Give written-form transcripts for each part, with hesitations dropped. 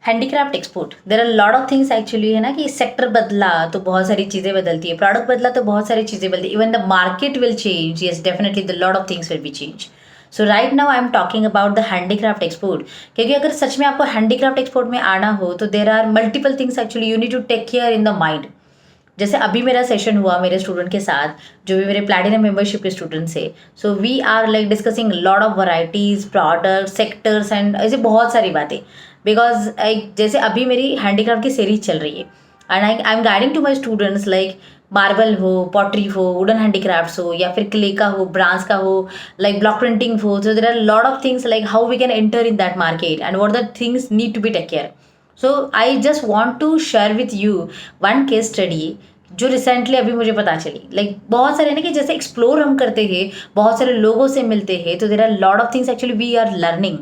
Handicraft export, there are lot of things actually, है ना कि सेक्टर बदला तो बहुत सारी चीज़ें बदलती है, प्रोडक्ट बदला तो बहुत सारी चीज़ें बदलती है, even the market will change, yes definitely the lot of things will be change. So right now I am talking about the handicraft export. क्योंकि अगर सच में आपको हैंडीक्राफ्ट एक्सपोर्ट में आना हो तो there are multiple things actually you need to take care in the mind. जैसे अभी मेरा सेशन हुआ मेरे स्टूडेंट के साथ, जो भी मेरे प्लैटिनम मेंबरशिप के स्टूडेंट्स है, so we are like discussing lot of varieties, product, sectors and ऐसे बहुत सारी बातें. बिकॉज जैसे अभी मेरी हैंडीक्राफ्ट की सीरीज चल रही है and I am guiding to my students like marble हो, पॉटरी हो, वुडन हैंडीक्राफ्ट्स हो, या फिर क्ले का हो, ब्रांस का हो, लाइक ब्लॉक प्रिंटिंग हो. So there are lot of things like how we can enter in that market and what the things need to be take care. So I just want to share with you one case study जो recently अभी मुझे पता चली. Like बहुत सारे ना कि जैसे एक्सप्लोर हम करते हैं, बहुत सारे लोगों से मिलते हैं, तो there are lot of things actually we are learning.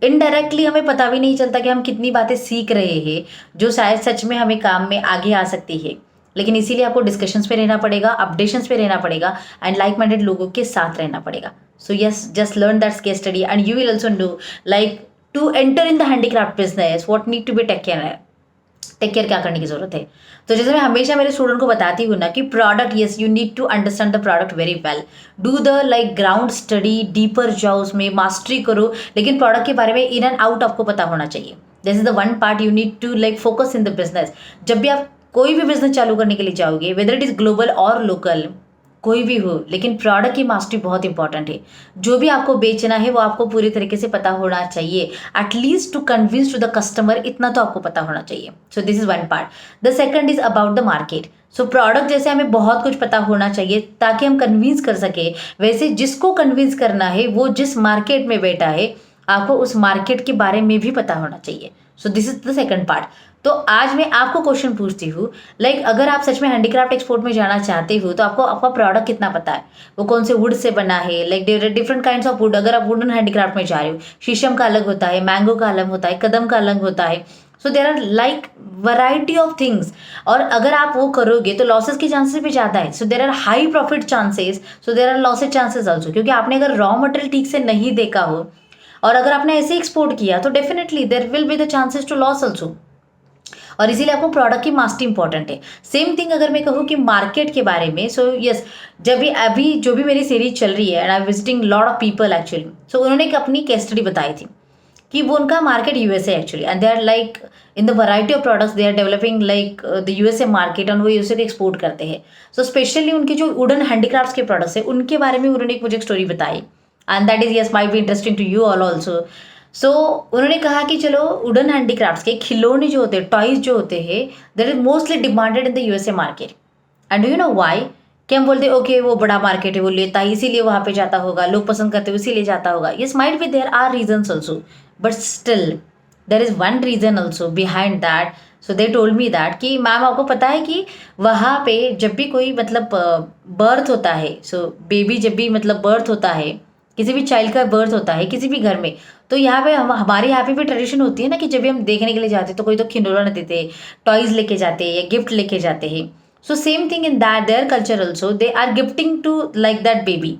Indirectly हमें पता भी नहीं चलता कि हम कितनी बातें सीख रहे हैं जो शायद सच में हमें काम में आगे आ सकती है. लेकिन इसीलिए आपको डिस्कशंस पे रहना पड़ेगा, अपडेशंस पे रहना पड़ेगा एंड लाइक माइंडेड लोगों के साथ रहना पड़ेगा. So yes, just learn that case study and you will also know like to enter in the handicraft business what need to be take care क्या करने की जरूरत है. तो जैसे मैं हमेशा मेरे स्टूडेंट को बताती हूँ ना कि product, yes you need to understand the product very well, do the like ground study, deeper जाओ उसमें, मास्टरी करो, लेकिन प्रोडक्ट के बारे में इन एंड आउट आपको पता होना चाहिए. This is the one part you need to like focus in the business. जब भी आप कोई भी बिजनेस चालू करने के लिए जाओगे, वेदर इट इज ग्लोबल और लोकल, कोई भी हो, लेकिन प्रोडक्ट की मास्टरी बहुत इंपॉर्टेंट है. जो भी आपको बेचना है वो आपको पूरी तरीके से पता होना चाहिए, at least to convince to the customer, इतना तो आपको पता होना चाहिए. So this is one part. The second is about the market. So product जैसे हमें बहुत कुछ पता होना चाहिए ताकि हम कन्विंस कर सके, वैसे जिसको कन्विंस करना है वो जिस मार्केट में बैठा है आपको उस मार्केट के बारे में भी पता होना चाहिए. So this is the second part. तो आज मैं आपको क्वेश्चन पूछती हूँ, लाइक अगर आप सच में हैंडीक्राफ्ट एक्सपोर्ट में जाना चाहते हो तो आपको आपका प्रोडक्ट कितना पता है, वो कौन से वुड से बना है, like different kinds of would. अगर आप वुडन हैंडीक्राफ्ट में जा रहे हो, शीशम का अलग होता है, मैंगो का अलग होता है, कदम का अलग होता है. So there are like variety of things. और अगर आप वो करोगे तो लॉसेस के चांसेस भी ज़्यादा है. So there are high profit chances, so there are losses chances also, क्योंकि आपने अगर रॉ मटेरियल ठीक से नहीं देखा हो और अगर आपने ऐसे एक्सपोर्ट किया तो definitely there will be the chances to loss also. और इसीलिए आपको प्रोडक्ट की मास्टरी इंपॉर्टेंट है. सेम थिंग अगर मैं कहूँ कि मार्केट के बारे में, सो यस, जब भी अभी जो भी मेरी सीरीज चल रही है and I visiting lot of people actually, so उन्होंने एक अपनी केस स्टडी बताई थी कि वो उनका market USA actually, and they are like in the variety of products they are developing like the USA market, और वो यूएसए को एक्सपोर्ट करते हैं. सो स्पेशली उनके जो वुडन हैंडीक्राफ्ट्स के प्रोडक्ट्स है उनके बारे में उन्होंने मुझे एक स्टोरी बताई, and that is yes might be interesting to you all also. So उन्होंने कहा कि चलो वुडन हैंडीक्राफ्ट्स के खिलौने जो होते हैं, टॉयज जो होते हैं, that is mostly demanded in the USA market. And do you know why? कि हम बोलते हैं ओके वो बड़ा मार्केट है, वो लेता है इसीलिए वहाँ पे जाता होगा, लोग पसंद करते हैं इसीलिए जाता होगा. Yes might be there are reasons also, but still there is one reason also behind that. So they told me that कि मैम आपको पता है कि वहाँ पे जब भी कोई मतलब बर्थ होता है, सो बेबी जब भी मतलब बर्थ होता है, किसी भी चाइल्ड का बर्थ होता है किसी भी घर में, तो यहाँ पे हमारे यहाँ पे भी ट्रेडिशन होती है ना कि जब भी हम देखने के लिए जाते हैं तो कोई तो खिलौना देते हैं, टॉयज लेके जाते हैं या गिफ्ट लेके जाते हैं. So same thing in that their culture also, they are gifting to like that baby.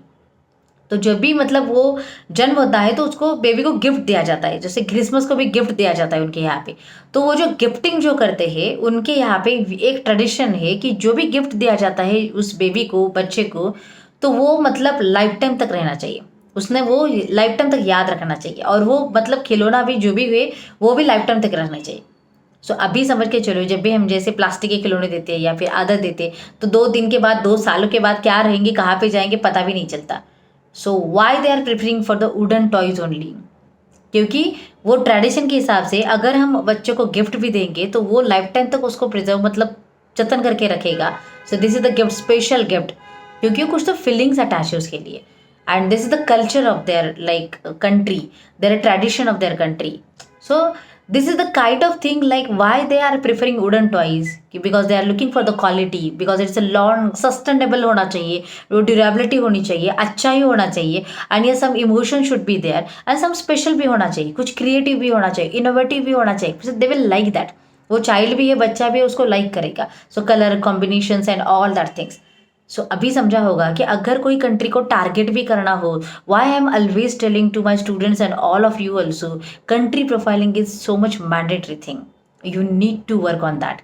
तो जब भी मतलब वो जन्म होता है तो उसको बेबी को गिफ्ट दिया जाता है, जैसे क्रिसमस को भी गिफ्ट दिया जाता है उनके यहाँ पे. तो वो जो गिफ्टिंग जो करते हैं उनके यहाँ पे एक ट्रेडिशन है कि जो भी गिफ्ट दिया जाता है उस बेबी को, बच्चे को, तो वो मतलब लाइफ टाइम तक रहना चाहिए, उसने वो लाइफ टाइम तक याद रखना चाहिए, और वो मतलब खिलौना भी जो भी हुए वो भी लाइफ टाइम तक रहना चाहिए. सो अभी समझ के चलो, जब भी हम जैसे प्लास्टिक के खिलौने देते हैं या फिर आदत देते हैं तो 2 दिन के बाद, 2 सालों के बाद क्या रहेंगे, कहाँ पे जाएंगे, पता भी नहीं चलता. So why they are preferring for the wooden toys only? क्योंकि वो ट्रेडिशन के हिसाब से अगर हम बच्चों को गिफ्ट भी देंगे तो वो लाइफ टाइम तक उसको प्रिजर्व मतलब जतन करके रखेगा. सो this is the gift, special gift, क्योंकि कुछ तो फीलिंग्स अटैच है उसके लिए. And this is the culture of their like country, their tradition of their country. So this is the kind of thing like why they are preferring wooden toys, because they are looking for the quality, because it's a long sustainable होना चाहिए, वो durability होनी चाहिए, अच्छा ही होना चाहिए, and yes some emotion should be there and some special भी होना चाहिए, कुछ creative भी होना चाहिए, innovative भी होना चाहिए. so they will like that. वो चाइल्ड भी है, बच्चा भी है, उसको लाइक करेगा. So colour combinations and all that things. So अभी समझा होगा कि अगर कोई कंट्री को टारगेट भी करना हो, why I am always telling to my students and all of you also, country profiling is so much mandatory thing, you need to work on that.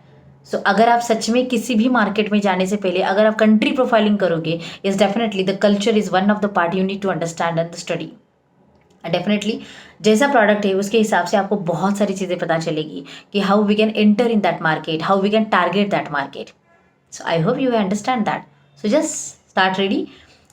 So अगर आप सच में किसी भी मार्केट में जाने से पहले अगर आप कंट्री प्रोफाइलिंग करोगे, yes definitely the culture is one of the part you need to understand and study. Definitely जैसा प्रोडक्ट है उसके हिसाब से आपको बहुत सारी चीज़ें पता चलेगी कि how we can enter in that market, how we can target that market. So I hope you understand that. So just start ready,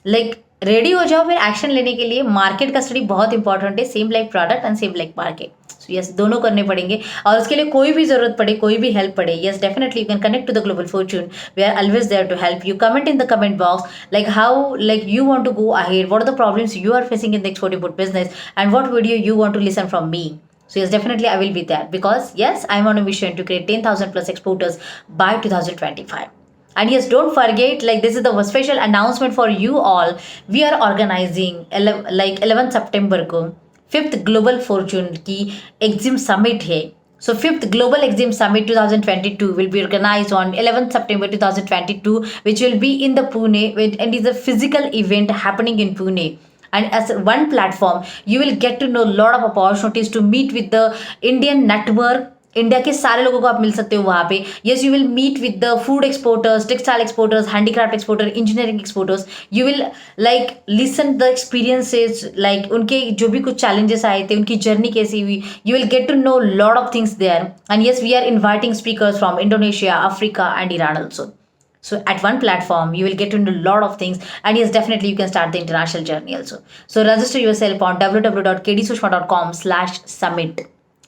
like ready हो जाओ फिर एक्शन लेने के लिए. मार्केट का स्टडी बहुत इंपॉर्टेंट है, same like product and same like market. So yes, दोनों करने पड़ेंगे. और उसके लिए कोई भी जरूरत पड़े, कोई भी हेल्प पड़े, yes definitely you can connect to the global fortune. We are always there to help you. Comment in the comment box like how like you want to go ahead, what are the problems you are facing in the export import business, and what video you want to listen from me. So yes, definitely I will be there, because yes, I'm on a mission to create 10,000 plus exporters by 2025. And yes, don't forget, like this is the special announcement for you all. We are organizing 11 September को 5th global Fortune की EXIM summit है. So 5th Global Exim Summit 2022 will be organized on 11th September 2022, which will be in the Pune, and is a physical event happening in Pune. And as one platform, you will get to know a lot of opportunities to meet with the Indian network. India के सारे लोगों को आप मिल सकते हो वहाँ पे. Yes, you will meet with the food exporters, textile exporters, handicraft exporter, engineering exporters. You will like listen the experiences, like उनके जो भी कुछ चैलेंजेस आए थे, उनकी जर्नी कैसी हुई. You will get to know lot of things there. And yes, we are inviting speakers from Indonesia, Africa and Iran also. So at one platform, you will get to know a lot of things, and yes, definitely you can start the international journey also. So register yourself on www.kdsushma.com/summit,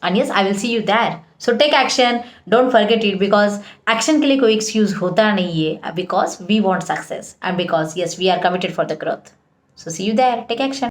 and yes, I will see you there. So take action, don't forget it, because action के लिए कोई excuse होता नहीं है, because we want success and because yes, we are committed for the growth. So see you there. Take action.